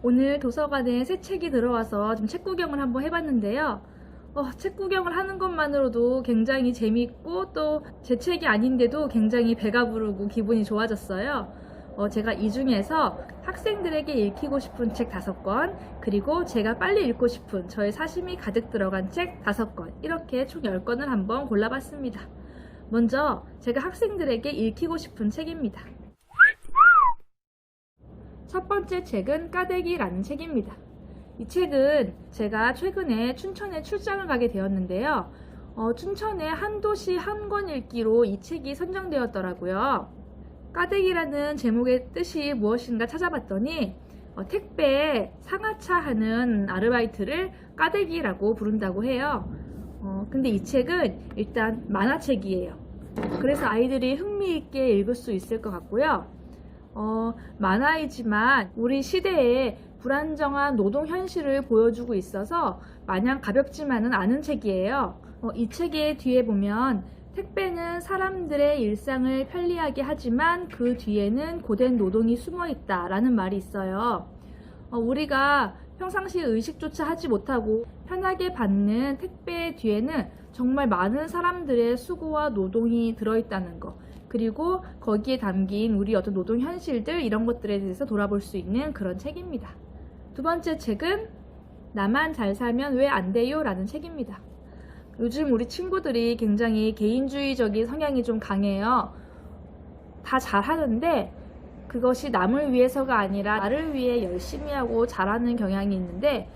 오늘 도서관에 새 책이 들어와서 좀 책 구경을 한번 해봤는데요. 책 구경을 하는 것만으로도 굉장히 재밌고 또 제 책이 아닌데도 굉장히 배가 부르고 기분이 좋아졌어요. 제가 이 중에서 학생들에게 읽히고 싶은 책 5권, 그리고 제가 빨리 읽고 싶은 저의 사심이 가득 들어간 책 5권, 이렇게 총 10권을 한번 골라봤습니다. 먼저 제가 학생들에게 읽히고 싶은 책입니다. 첫 번째 책은 까대기라는 책입니다. 이 책은 제가 최근에 춘천에 출장을 가게 되었는데요. 춘천의 한 도시 한 권 읽기로 이 책이 선정되었더라고요. 까대기라는 제목의 뜻이 무엇인가 찾아봤더니 택배 상하차 하는 아르바이트를 까대기라고 부른다고 해요. 근데 이 책은 일단 만화책이에요. 그래서 아이들이 흥미있게 읽을 수 있을 것 같고요. 만화이지만 우리 시대의 불안정한 노동 현실을 보여주고 있어서 마냥 가볍지만은 않은 책이에요. 이 책의 뒤에 보면 택배는 사람들의 일상을 편리하게 하지만 그 뒤에는 고된 노동이 숨어 있다 라는 말이 있어요. 우리가 평상시에 의식조차 하지 못하고 편하게 받는 택배의 뒤에는 정말 많은 사람들의 수고와 노동이 들어있다는 거, 그리고 거기에 담긴 우리 어떤 노동 현실들, 이런 것들에 대해서 돌아볼 수 있는 그런 책입니다. 두 번째 책은 나만 잘 살면 왜 안 돼요? 라는 책입니다. 요즘 우리 친구들이 굉장히 개인주의적인 성향이 좀 강해요. 다 잘하는데 그것이 남을 위해서가 아니라 나를 위해 열심히 하고 잘하는 경향이 있는데,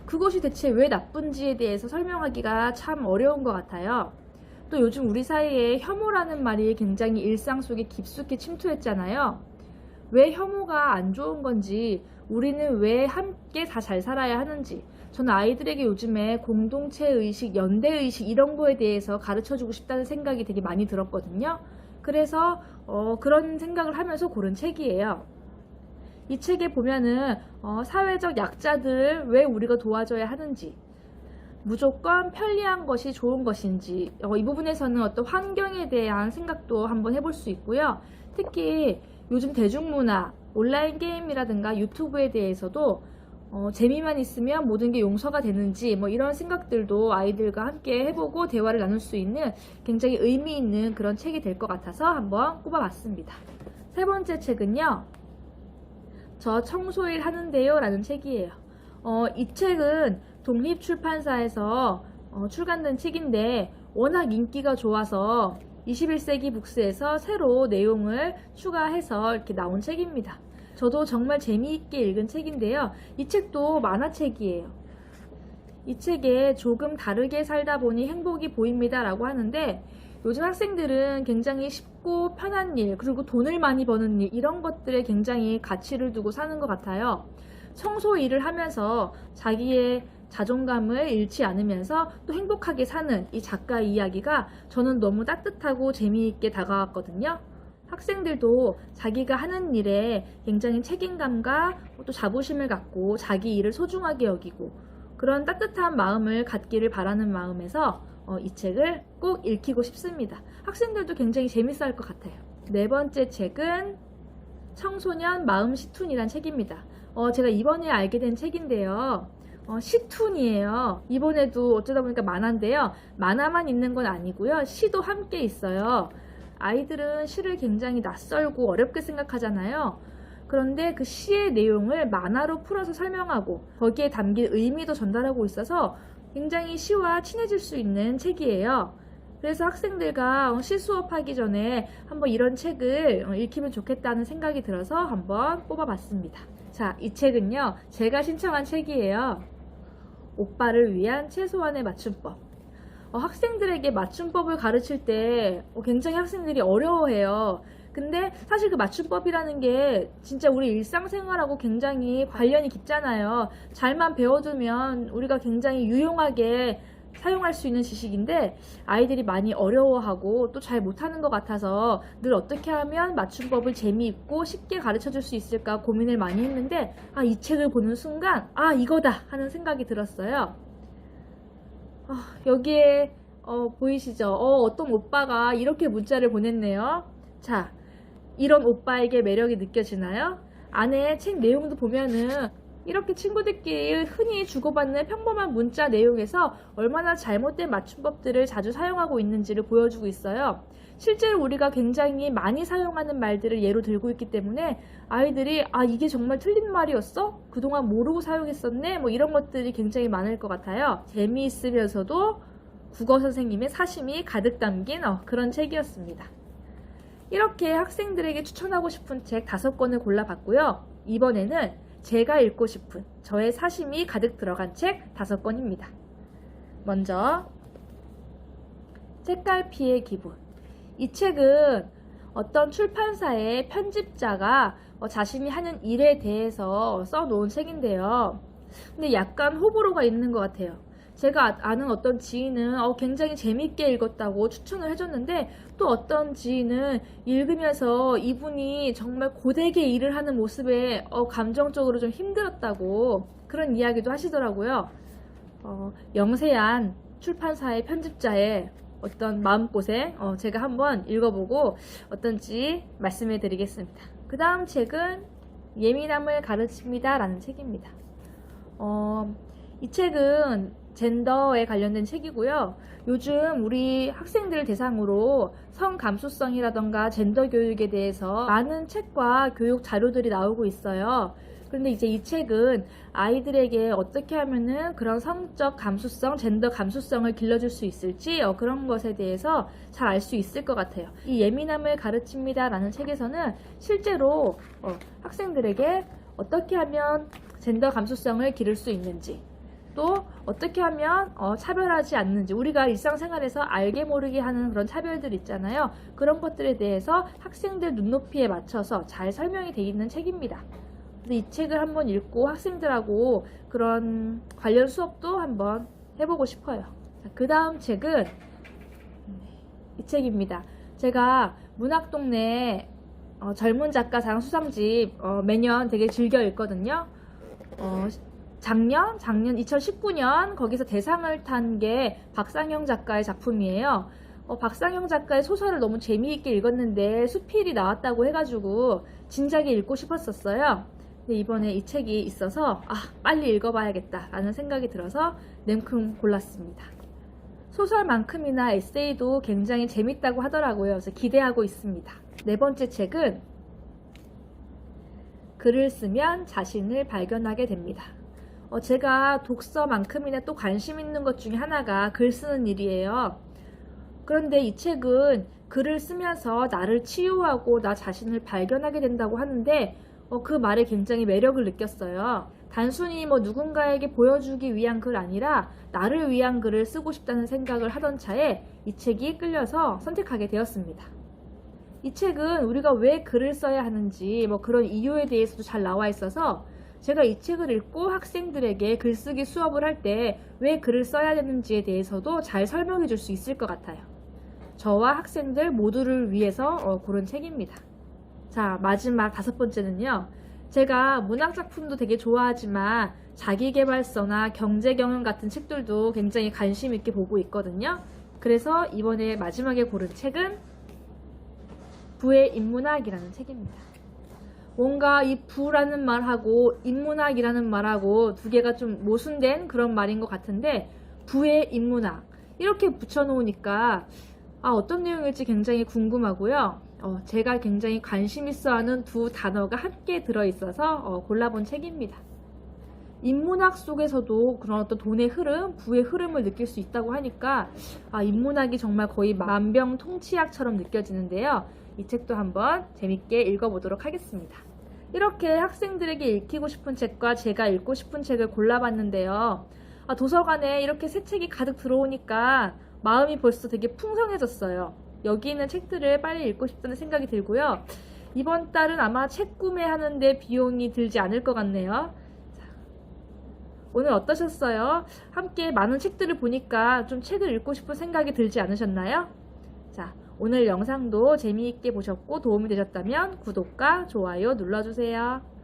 그것이 대체 왜 나쁜지에 대해서 설명하기가 참 어려운 것 같아요. 또 요즘 우리 사이에 혐오라는 말이 굉장히 일상 속에 깊숙이 침투했잖아요. 왜 혐오가 안 좋은 건지, 우리는 왜 함께 다 잘 살아야 하는지, 저는 아이들에게 요즘에 공동체의식, 연대의식 이런 거에 대해서 가르쳐주고 싶다는 생각이 되게 많이 들었거든요. 그래서 그런 생각을 하면서 고른 책이에요. 이 책에 보면은 사회적 약자들을 왜 우리가 도와줘야 하는지, 무조건 편리한 것이 좋은 것인지, 이 부분에서는 어떤 환경에 대한 생각도 한번 해볼 수 있고요. 특히 요즘 대중문화, 온라인 게임이라든가 유튜브에 대해서도 재미만 있으면 모든 게 용서가 되는지, 이런 생각들도 아이들과 함께 해보고 대화를 나눌 수 있는 굉장히 의미 있는 그런 책이 될 것 같아서 한번 꼽아봤습니다. 세 번째 책은요, 저 청소일 하는데요 라는 책이에요. 이 책은 독립출판사에서 출간된 책인데 워낙 인기가 좋아서 21세기 북스에서 새로 내용을 추가해서 이렇게 나온 책입니다. 저도 정말 재미있게 읽은 책인데요. 이 책도 만화책이에요. 이 책에 조금 다르게 살다 보니 행복이 보입니다 라고 하는데, 요즘 학생들은 굉장히 쉽고 편한 일, 그리고 돈을 많이 버는 일, 이런 것들에 굉장히 가치를 두고 사는 것 같아요. 청소 일을 하면서 자기의 자존감을 잃지 않으면서 또 행복하게 사는 이 작가의 이야기가 저는 너무 따뜻하고 재미있게 다가왔거든요. 학생들도 자기가 하는 일에 굉장히 책임감과 또 자부심을 갖고 자기 일을 소중하게 여기고 그런 따뜻한 마음을 갖기를 바라는 마음에서 이 책을 꼭 읽히고 싶습니다. 학생들도 굉장히 재밌어 할 것 같아요. 네 번째 책은 청소년 마음 시툰이란 책입니다. 제가 이번에 알게 된 책인데요. 시툰이에요. 이번에도 어쩌다 보니까 만화인데요. 만화만 있는 건 아니고요. 시도 함께 있어요. 아이들은 시를 굉장히 낯설고 어렵게 생각하잖아요. 그런데 그 시의 내용을 만화로 풀어서 설명하고 거기에 담긴 의미도 전달하고 있어서 굉장히 시와 친해질 수 있는 책이에요. 그래서 학생들과 시 수업하기 전에 한번 이런 책을 읽히면 좋겠다는 생각이 들어서 한번 뽑아봤습니다. 자, 이 책은요, 제가 신청한 책이에요. 오빠를 위한 최소한의 맞춤법. 학생들에게 맞춤법을 가르칠 때 굉장히 학생들이 어려워해요. 근데 사실 그 맞춤법이라는 게 진짜 우리 일상생활하고 굉장히 관련이 깊잖아요. 잘만 배워두면 우리가 굉장히 유용하게 사용할 수 있는 지식인데 아이들이 많이 어려워하고 또 잘 못하는 것 같아서 늘 어떻게 하면 맞춤법을 재미있고 쉽게 가르쳐 줄 수 있을까 고민을 많이 했는데 이 책을 보는 순간 이거다 하는 생각이 들었어요. 여기에 보이시죠? 어떤 오빠가 이렇게 문자를 보냈네요. 자, 이런 오빠에게 매력이 느껴지나요? 안에 책 내용도 보면은 이렇게 친구들끼리 흔히 주고받는 평범한 문자 내용에서 얼마나 잘못된 맞춤법들을 자주 사용하고 있는지를 보여주고 있어요. 실제로 우리가 굉장히 많이 사용하는 말들을 예로 들고 있기 때문에 아이들이 이게 정말 틀린 말이었어? 그동안 모르고 사용했었네? 이런 것들이 굉장히 많을 것 같아요. 재미있으면서도 국어 선생님의 사심이 가득 담긴 그런 책이었습니다. 이렇게 학생들에게 추천하고 싶은 책 5권을 골라봤고요. 이번에는 제가 읽고 싶은 저의 사심이 가득 들어간 책 5권입니다. 먼저 책갈피의 기분. 이 책은 어떤 출판사의 편집자가 자신이 하는 일에 대해서 써놓은 책인데요. 근데 약간 호불호가 있는 것 같아요. 제가 아는 어떤 지인은 굉장히 재밌게 읽었다고 추천을 해줬는데 또 어떤 지인은 읽으면서 이분이 정말 고되게 일을 하는 모습에 감정적으로 좀 힘들었다고 그런 이야기도 하시더라고요. 영세한 출판사의 편집자의 어떤 마음고생 제가 한번 읽어보고 어떤지 말씀해 드리겠습니다. 그 다음 책은 예민함을 가르칩니다 라는 책입니다. 이 책은 젠더에 관련된 책이고요. 요즘 우리 학생들 대상으로 성감수성이라던가 젠더 교육에 대해서 많은 책과 교육 자료들이 나오고 있어요. 그런데 이제 이 책은 아이들에게 어떻게 하면은 그런 성적 감수성, 젠더 감수성을 길러줄 수 있을지 그런 것에 대해서 잘 알 수 있을 것 같아요. 이 예민함을 가르칩니다 라는 책에서는 실제로 학생들에게 어떻게 하면 젠더 감수성을 기를 수 있는지 또 어떻게 하면 차별하지 않는지 우리가 일상생활에서 알게 모르게 하는 그런 차별들 있잖아요. 그런 것들에 대해서 학생들 눈높이에 맞춰서 잘 설명이 되어 있는 책입니다. 이 책을 한번 읽고 학생들하고 그런 관련 수업도 한번 해보고 싶어요. 그 다음 책은 이 책입니다. 제가 문학동네 젊은 작가상 수상집 매년 되게 즐겨 읽거든요. 작년 2019년 거기서 대상을 탄 게 박상영 작가의 작품이에요. 박상영 작가의 소설을 너무 재미있게 읽었는데 수필이 나왔다고 해가지고 진작에 읽고 싶었었어요. 근데 이번에 이 책이 있어서 빨리 읽어봐야겠다 라는 생각이 들어서 냉큼 골랐습니다. 소설만큼이나 에세이도 굉장히 재밌다고 하더라고요. 그래서 기대하고 있습니다. 4번째 책은 글을 쓰면 자신을 발견하게 됩니다. 제가 독서만큼이나 또 관심 있는 것 중에 하나가 글 쓰는 일이에요. 그런데 이 책은 글을 쓰면서 나를 치유하고 나 자신을 발견하게 된다고 하는데 그 말에 굉장히 매력을 느꼈어요. 단순히 누군가에게 보여주기 위한 글 아니라 나를 위한 글을 쓰고 싶다는 생각을 하던 차에 이 책이 끌려서 선택하게 되었습니다. 이 책은 우리가 왜 글을 써야 하는지 그런 이유에 대해서도 잘 나와 있어서 제가 이 책을 읽고 학생들에게 글쓰기 수업을 할 때 왜 글을 써야 되는지에 대해서도 잘 설명해 줄 수 있을 것 같아요. 저와 학생들 모두를 위해서 고른 책입니다. 자, 마지막 5번째는요. 제가 문학작품도 되게 좋아하지만 자기계발서나 경제경영 같은 책들도 굉장히 관심 있게 보고 있거든요. 그래서 이번에 마지막에 고른 책은 부의 인문학이라는 책입니다. 뭔가 이 부라는 말하고 인문학이라는 말하고 두 개가 좀 모순된 그런 말인 것 같은데 부의 인문학 이렇게 붙여놓으니까 어떤 내용일지 굉장히 궁금하고요. 제가 굉장히 관심 있어 하는 두 단어가 함께 들어있어서 골라본 책입니다. 인문학 속에서도 그런 어떤 돈의 흐름, 부의 흐름을 느낄 수 있다고 하니까 인문학이 정말 거의 만병통치약처럼 느껴지는데요. 이 책도 한번 재밌게 읽어보도록 하겠습니다. 이렇게 학생들에게 읽히고 싶은 책과 제가 읽고 싶은 책을 골라봤는데요. 도서관에 이렇게 새 책이 가득 들어오니까 마음이 벌써 되게 풍성해졌어요. 여기 있는 책들을 빨리 읽고 싶다는 생각이 들고요. 이번 달은 아마 책 구매하는데 비용이 들지 않을 것 같네요. 오늘 어떠셨어요? 함께 많은 책들을 보니까 좀 책을 읽고 싶은 생각이 들지 않으셨나요? 자, 오늘 영상도 재미있게 보셨고 도움이 되셨다면 구독과 좋아요 눌러주세요.